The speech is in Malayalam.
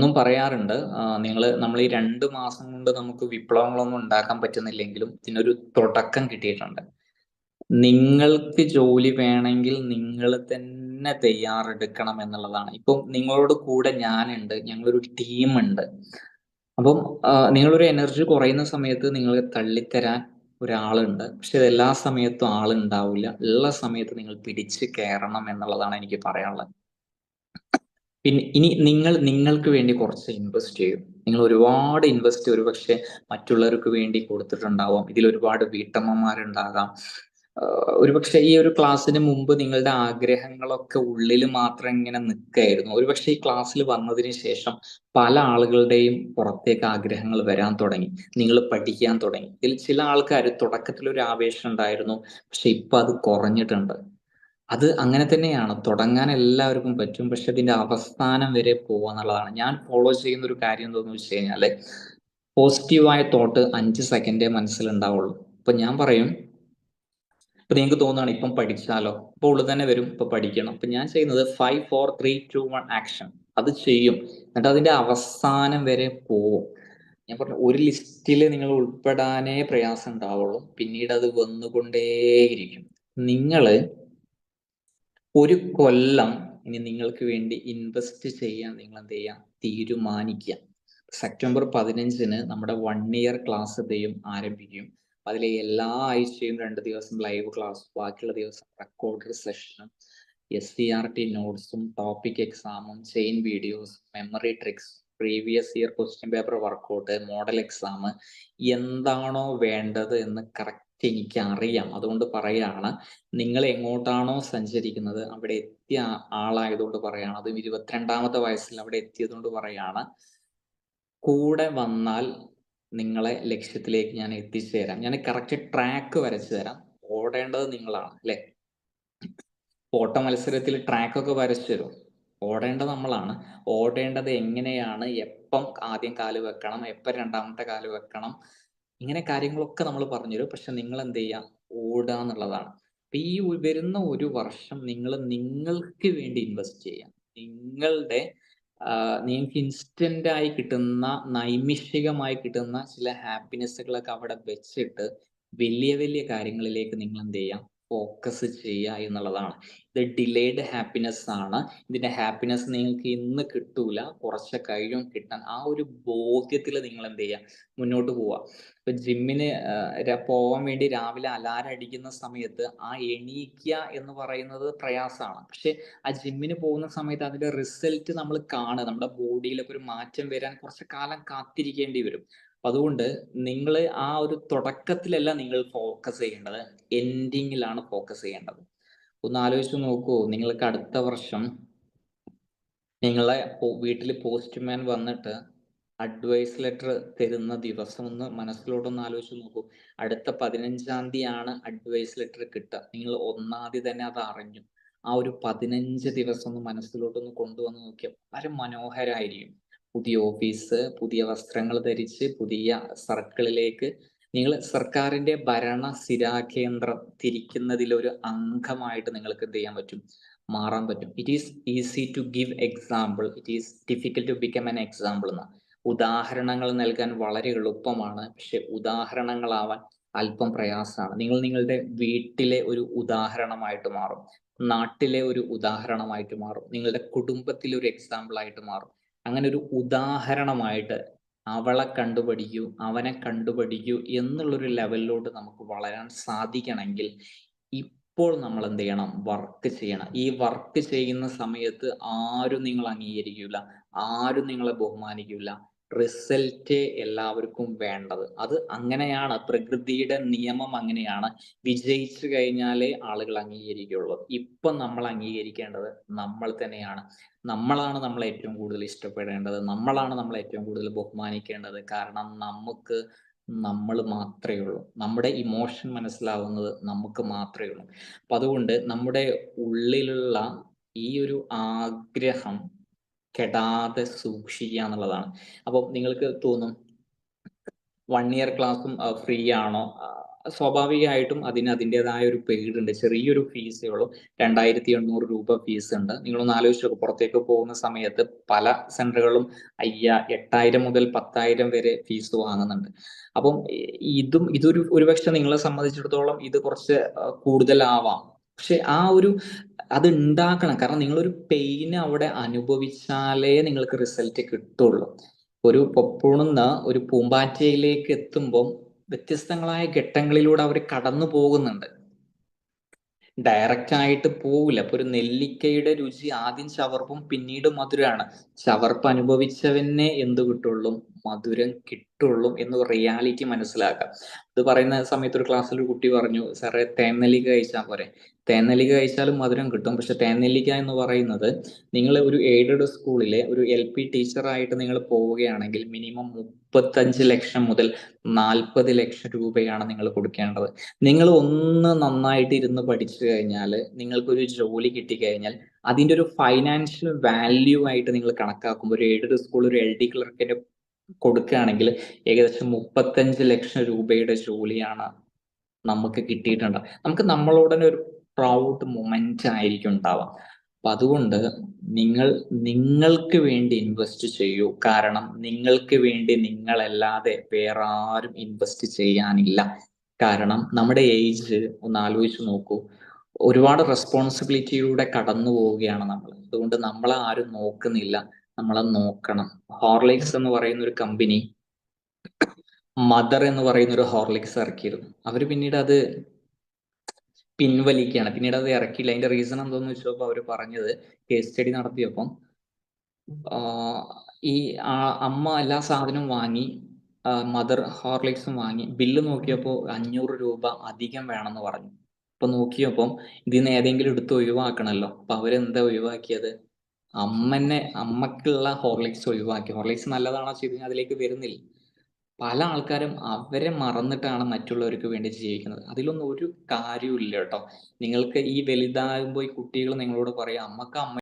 എന്നും പറയാറുണ്ട്. നമ്മൾ ഈ 2 മാസം കൊണ്ട് നമുക്ക് വിപ്ലവങ്ങളൊന്നും ഉണ്ടാക്കാൻ പറ്റുന്നില്ലെങ്കിലും ഇതിനൊരു തുടക്കം കിട്ടിയിട്ടുണ്ട്. നിങ്ങൾക്ക് ജോലി വേണമെങ്കിൽ നിങ്ങൾ തന്നെ തയ്യാറെടുക്കണം എന്നുള്ളതാണ്. ഇപ്പം നിങ്ങളോട് കൂടെ ഞാനുണ്ട്. ഞങ്ങളൊരു ടീമുണ്ട്. അപ്പം നിങ്ങളൊരു എനർജി കുറയുന്ന സമയത്ത് നിങ്ങളെ തള്ളിത്തരാൻ ഒരാളുണ്ട്. പക്ഷെ എല്ലാ സമയത്തും ആളുണ്ടാവില്ല. ഉള്ള സമയത്ത് നിങ്ങൾ പിടിച്ച് കയറണം എന്നുള്ളതാണ് എനിക്ക് പറയാനുള്ളത്. പിന്നെ ഇനി നിങ്ങൾക്ക് വേണ്ടി കുറച്ച് ഇൻവെസ്റ്റ് ചെയ്യും. നിങ്ങൾ ഒരുപാട് ഇൻവെസ്റ്റ് ഒരുപക്ഷെ മറ്റുള്ളവർക്ക് വേണ്ടി കൊടുത്തിട്ടുണ്ടാവാം. ഇതിൽ ഒരുപാട് വീട്ടമ്മമാരുണ്ടാകാം. ഒരുപക്ഷെ ഈ ഒരു ക്ലാസ്സിന് മുമ്പ് നിങ്ങളുടെ ആഗ്രഹങ്ങളൊക്കെ ഉള്ളിൽ മാത്രം ഇങ്ങനെ നിൽക്കായിരുന്നു. ഒരുപക്ഷെ ഈ ക്ലാസ്സിൽ വന്നതിന് ശേഷം പല ആളുകളുടെയും പുറത്തേക്ക് ആഗ്രഹങ്ങൾ വരാൻ തുടങ്ങി. നിങ്ങൾ പഠിക്കാൻ തുടങ്ങി. ഇതിൽ ചില ആൾക്കാർ തുടക്കത്തിൽ ഒരു ആവേശം ഉണ്ടായിരുന്നു. പക്ഷെ ഇപ്പൊ അത് കുറഞ്ഞിട്ടുണ്ട്. അത് അങ്ങനെ തന്നെയാണ്. തുടങ്ങാൻ എല്ലാവർക്കും പറ്റും. പക്ഷെ അതിന്റെ അവസാനം വരെ പോവാന്നുള്ളതാണ്. ഞാൻ ഫോളോ ചെയ്യുന്ന ഒരു കാര്യം എന്താന്ന് വെച്ച് കഴിഞ്ഞാല്, പോസിറ്റീവായ തോട്ട് 5 സെക്കൻഡേ മനസ്സിലുണ്ടാവുള്ളൂ. ഇപ്പൊ ഞാൻ പറയും, ഇപ്പൊ നിങ്ങൾക്ക് തോന്നുകയാണ് ഇപ്പം പഠിച്ചാലോ? അപ്പൊ ഉള്ളിൽ തന്നെ വരും ഇപ്പൊ പഠിക്കണം. അപ്പൊ ഞാൻ ചെയ്യുന്നത് 5, 4, 3, 2, 1 ആക്ഷൻ. അത് ചെയ്യും. എന്നിട്ട് അതിന്റെ അവസാനം വരെ പോവും. ഞാൻ പറഞ്ഞു ഒരു ലിസ്റ്റില് നിങ്ങൾ ഉൾപ്പെടാനേ പ്രയാസം ഉണ്ടാവുള്ളൂ. പിന്നീട് അത് വന്നുകൊണ്ടേയിരിക്കും. നിങ്ങള് ഒരു കൊല്ലം ഇനി നിങ്ങൾക്ക് വേണ്ടി ഇൻവെസ്റ്റ് ചെയ്യാൻ നിങ്ങൾ എന്ത് ചെയ്യുക? തീരുമാനിക്കുക. സെപ്റ്റംബർ 15-ന് നമ്മുടെ 1 ഇയർ ക്ലാസ് ദൈവം ആരംഭിക്കും. അതിലെ എല്ലാ ആഴ്ചയും 2 ദിവസം ലൈവ് ക്ലാസ്, ബാക്കിയുള്ള ദിവസം റെക്കോർഡഡ് സെഷനും SCRT നോട്ട്സും ടോപ്പിക് എക്സാമും chain videos, memory tricks, previous year question paper workout, model exam, എന്താണോ വേണ്ടത് എന്ന് കറക്റ്റ് എനിക്ക് അറിയാം. അതുകൊണ്ട് പറയാണ്, നിങ്ങൾ എങ്ങോട്ടാണോ സഞ്ചരിക്കുന്നത് അവിടെ എത്തിയ ആളായതുകൊണ്ട് പറയാണ്, അതും 22ാമത്തെ വയസ്സിൽ അവിടെ എത്തിയതുകൊണ്ട് പറയാണ്, കൂടെ വന്നാൽ നിങ്ങളെ ലക്ഷ്യത്തിലേക്ക് ഞാൻ എത്തിച്ചേരാം. ഞാൻ കറക്റ്റ് ട്രാക്ക് വരച്ചു തരാം. ഓടേണ്ടത് നിങ്ങളാണ് അല്ലെ? ഓട്ട മത്സരത്തിൽ ട്രാക്കൊക്കെ വരച്ചു തരും. ഓടേണ്ടത് നമ്മളാണ്. ഓടേണ്ടത് എങ്ങനെയാണ്, എപ്പം ആദ്യം കാല് വെക്കണം, എപ്പം രണ്ടാമത്തെ കാല് വെക്കണം, ഇങ്ങനെ കാര്യങ്ങളൊക്കെ നമ്മൾ പറഞ്ഞുതരും. പക്ഷെ നിങ്ങൾ എന്ത് ചെയ്യുക? ഓടുക എന്നുള്ളതാണ്. അപ്പൊ ഈ വരുന്ന ഒരു വർഷം നിങ്ങൾ നിങ്ങൾക്ക് വേണ്ടി ഇൻവെസ്റ്റ് ചെയ്യാം. നിങ്ങളുടെ നിങ്ങൾക്ക് ഇൻസ്റ്റന്റ് ആയി കിട്ടുന്ന, നൈമിഷികമായി കിട്ടുന്ന ചില ഹാപ്പിനെസ്സുകളൊക്കെ അവിടെ വെച്ചിട്ട് വലിയ വലിയ കാര്യങ്ങളിലേക്ക് നിങ്ങൾ എന്ത് ചെയ്യാം? ഫോക്കസ് ചെയ്യുക എന്നുള്ളതാണ്. ഇത് ഡിലേഡ് ഹാപ്പിനെസ് ആണ്. ഇതിന്റെ ഹാപ്പിനെസ് നിങ്ങൾക്ക് ഇന്ന് കിട്ടൂല, കുറച്ച് കഴിയും കിട്ടാൻ. ആ ഒരു ബോധ്യത്തിൽ നിങ്ങൾ എന്ത് ചെയ്യുക? മുന്നോട്ട് പോവുക. ഇപ്പൊ ജിമ്മിന് പോവാൻ വേണ്ടി രാവിലെ അലാരം അടിക്കുന്ന സമയത്ത് ആ എണീക്കുക എന്ന് പറയുന്നത് പ്രയാസമാണ്. പക്ഷെ ആ ജിമ്മിന് പോകുന്ന സമയത്ത് അതിന്റെ റിസൾട്ട് നമ്മൾ കാണുക, നമ്മുടെ ബോഡിയിലൊക്കെ ഒരു മാറ്റം വരാൻ കുറച്ച് കാലം കാത്തിരിക്കേണ്ടി വരും. അപ്പൊ അതുകൊണ്ട് നിങ്ങൾ ആ ഒരു തുടക്കത്തിലല്ല നിങ്ങൾ ഫോക്കസ് ചെയ്യേണ്ടത്, എൻഡിങ്ങിലാണ് ഫോക്കസ് ചെയ്യേണ്ടത്. ഒന്ന് ആലോചിച്ച് നോക്കൂ, നിങ്ങൾക്ക് അടുത്ത വർഷം നിങ്ങളെ വീട്ടിൽ പോസ്റ്റ്മാൻ വന്നിട്ട് അഡ്വൈസ് ലെറ്റർ തരുന്ന ദിവസം ഒന്ന് മനസ്സിലോട്ടൊന്ന് ആലോചിച്ച് നോക്കൂ. അടുത്ത 15-ാം തീയതിയാണ് അഡ്വൈസ് ലെറ്റർ കിട്ടുക. നിങ്ങൾ 1-ാം തീയതി തന്നെ അത് അറിഞ്ഞു. ആ ഒരു 15 ദിവസം ഒന്ന് മനസ്സിലോട്ടൊന്ന് കൊണ്ടുവന്ന് നോക്കിയാൽ വളരെ മനോഹരമായിരിക്കും. പുതിയ ഓഫീസ്, പുതിയ വസ്ത്രങ്ങൾ ധരിച്ച് പുതിയ സർക്കിളിലേക്ക് നിങ്ങൾ സർക്കാരിന്റെ ഭരണ സ്ഥിരാകേന്ദ്രം തിരിക്കുന്നതിലൊരു അംഗമായിട്ട് നിങ്ങൾക്ക് എന്ത് ചെയ്യാൻ പറ്റും? മാറാൻ പറ്റും. It is easy to give example, it is difficult to become an example എന്ന. ഉദാഹരണങ്ങൾ നൽകാൻ വളരെ എളുപ്പമാണ്, പക്ഷെ ഉദാഹരണങ്ങളാവാൻ അല്പം പ്രയാസമാണ്. നിങ്ങൾ നിങ്ങളുടെ വീട്ടിലെ ഒരു ഉദാഹരണമായിട്ട് മാറും, നാട്ടിലെ ഒരു ഉദാഹരണമായിട്ട് മാറും, നിങ്ങളുടെ കുടുംബത്തിലെ ഒരു എക്സാമ്പിൾ ആയിട്ട് മാറും. അങ്ങനെ ഒരു ഉദാഹരണമായിട്ട് അവളെ കണ്ടുപഠിക്കൂ, അവനെ കണ്ടുപഠിക്കൂ എന്നുള്ളൊരു ലെവലിലോട്ട് നമുക്ക് വളരാൻ സാധിക്കണമെങ്കിൽ ഇപ്പോൾ നമ്മൾ എന്ത് ചെയ്യണം? വർക്ക് ചെയ്യണം. ഈ വർക്ക് ചെയ്യുന്ന സമയത്ത് ആരും നിങ്ങൾ അംഗീകരിക്കൂല, ആരും നിങ്ങളെ ബഹുമാനിക്കൂല. റിസൾട്ട് എല്ലാവർക്കും വേണ്ടത്. അത് അങ്ങനെയാണ്, പ്രകൃതിയുടെ നിയമം അങ്ങനെയാണ്. വിജയിച്ചു കഴിഞ്ഞാലേ ആളുകൾ അംഗീകരിക്കുള്ളൂ. ഇപ്പൊ നമ്മൾ അംഗീകരിക്കേണ്ടത് നമ്മൾ തന്നെയാണ്. നമ്മളാണ് നമ്മളെ ഏറ്റവും കൂടുതൽ ഇഷ്ടപ്പെടേണ്ടത്, നമ്മളാണ് നമ്മളെ ഏറ്റവും കൂടുതൽ ബഹുമാനിക്കേണ്ടത്. കാരണം നമുക്ക് നമ്മൾ മാത്രമേ ഉള്ളൂ. നമ്മുടെ ഇമോഷൻ മനസ്സിലാവുന്നത് നമുക്ക് മാത്രമേ ഉള്ളൂ. അപ്പൊ അതുകൊണ്ട് നമ്മുടെ ഉള്ളിലുള്ള ഈ ഒരു ആഗ്രഹം കെടാതെ സൂക്ഷിക്കുക എന്നുള്ളതാണ്. അപ്പം നിങ്ങൾക്ക് തോന്നും 1 ഇയർ ക്ലാസ്സും ഫ്രീ ആണോ? സ്വാഭാവികമായിട്ടും അതിന് അതിന്റേതായ ഒരു പെയ്ഡ് ഉണ്ട്. ചെറിയൊരു ഫീസേ ഉള്ളൂ. രൂ. 2,800 ഫീസ് ഉണ്ട്. നിങ്ങളൊന്ന് ആലോചിച്ച് നോക്കൂ. പുറത്തേക്ക് പോകുന്ന സമയത്ത് പല സെന്ററുകളും 8,000 മുതൽ 10,000 വരെ ഫീസ് വാങ്ങുന്നുണ്ട്. അപ്പം ഇതൊരു ഒരുപക്ഷെ നിങ്ങളെ സംബന്ധിച്ചിടത്തോളം ഇത് കുറച്ച് കൂടുതലാവാം. പക്ഷെ അത് ഉണ്ടാക്കണം. കാരണം നിങ്ങളൊരു പെയിൻ അവിടെ അനുഭവിച്ചാലേ നിങ്ങൾക്ക് റിസൾട്ട് കിട്ടുള്ളൂ. ഒരു പൊപ്പുണുന്ന ഒരു പൂമ്പാറ്റയിലേക്ക് എത്തുമ്പം വ്യത്യസ്തങ്ങളായ ഘട്ടങ്ങളിലൂടെ അവര് കടന്നു പോകുന്നുണ്ട്. ഡയറക്റ്റ് ആയിട്ട് പോവില്ല. ഇപ്പൊ ഒരു നെല്ലിക്കയുടെ രുചി ആദ്യം ചവർപ്പും പിന്നീട് മധുരാണ്. ചവർപ്പ് അനുഭവിച്ചവനെ എന്ത് കിട്ടുള്ളൂ? മധുരം കിട്ടുള്ളൂ എന്ന് റിയാലിറ്റി മനസ്സിലാക്കുക. ഇത് പറയുന്ന സമയത്ത് ഒരു ക്ലാസ്സിൽ ഒരു കുട്ടി പറഞ്ഞു, "സാറേ തേൻനെല്ലിക്ക കഴിച്ചാ പോരെ?" തേൻനെല്ലിക്ക കഴിച്ചാലും മധുരം കിട്ടും. പക്ഷെ തേൻനെല്ലിക്ക എന്ന് പറയുന്നത് നിങ്ങൾ ഒരു എയ്ഡഡ് സ്കൂളിലെ ഒരു എൽപി ടീച്ചറായിട്ട് നിങ്ങൾ പോവുകയാണെങ്കിൽ മിനിമം 35 ലക്ഷം മുതൽ 40 ലക്ഷം രൂപയാണ് നിങ്ങൾ കൊടുക്കേണ്ടത്. നിങ്ങൾ ഒന്ന് നന്നായിട്ട് ഇരുന്ന് പഠിച്ചു കഴിഞ്ഞാല് നിങ്ങൾക്കൊരു ജോലി കിട്ടിക്കഴിഞ്ഞാൽ അതിന്റെ ഒരു ഫൈനാൻഷ്യൽ വാല്യൂ ആയിട്ട് നിങ്ങൾ കണക്കാക്കുമ്പോൾ ഒരു എയ്ഡഡ് സ്കൂൾ ഒരു എൽഡി ക്ലർക്കിന് കൊടുക്കുകയാണെങ്കിൽ ഏകദേശം 35 ലക്ഷം രൂപയുടെ ജോലിയാണ് നമുക്ക് കിട്ടിയിട്ടുണ്ടാവുക. നമുക്ക് നമ്മളോട് തന്നെ ഒരു പ്രൗഡ് മൊമെന്റ് ആയിരിക്കും ഉണ്ടാവുക. അപ്പൊ അതുകൊണ്ട് നിങ്ങൾക്ക് വേണ്ടി ഇൻവെസ്റ്റ് ചെയ്യൂ. കാരണം നിങ്ങൾക്ക് വേണ്ടി നിങ്ങളല്ലാതെ വേറെ ആരും ഇൻവെസ്റ്റ് ചെയ്യാനില്ല. കാരണം നമ്മുടെ ഏജ് ഒന്ന് ആലോചിച്ച് നോക്കൂ. ഒരുപാട് റെസ്പോൺസിബിലിറ്റിയിലൂടെ കടന്നു പോവുകയാണ് നമ്മൾ. അതുകൊണ്ട് നമ്മളെ ആരും നോക്കുന്നില്ല. നമ്മളെ നോക്കണം. ഹോർലിക്സ് എന്ന് പറയുന്ന ഒരു കമ്പനി മദർ എന്ന് പറയുന്ന ഒരു ഹോർലിക്സ് ഇറക്കിയിരുന്നു. അവര് പിന്നീട് അത് പിൻവലിക്കുകയാണ്. പിന്നീട് അത് ഇറക്കിയില്ല. അതിന്റെ റീസൺ എന്താന്ന് വെച്ചപ്പോ അവര് പറഞ്ഞത്, കേസ് സ്റ്റഡി നടത്തിയപ്പം ആഹ് ഈ അമ്മ എല്ലാ സാധനവും വാങ്ങി, മദർ ഹോർലിക്സും വാങ്ങി. ബില്ല് നോക്കിയപ്പോ 500 രൂപ അധികം വേണമെന്ന് പറഞ്ഞു. അപ്പൊ നോക്കിയപ്പം ഇതിന്ന് ഏതെങ്കിലും എടുത്ത് ഒഴിവാക്കണല്ലോ. അപ്പൊ അവരെന്താ ഒഴിവാക്കിയത്? അമ്മക്കുള്ള ഹോർലിക്സ് ഒഴിവാക്കി. ഹോർലിക്സ് നല്ലതാണോ ചീത്തയാണോ അതിലേക്ക് വരുന്നില്ല. പല ആൾക്കാരും അവരെ മറന്നിട്ടാണ് മറ്റുള്ളവർക്ക് വേണ്ടി ജീവിക്കുന്നത്. അതിലൊന്നും ഒരു കാര്യവും ഇല്ല ട്ടോ. നിങ്ങൾക്ക് ഈ വലുതാകുമ്പോ ഈ കുട്ടികൾ നിങ്ങളോട് പറയും, "അമ്മക്ക് അമ്മ"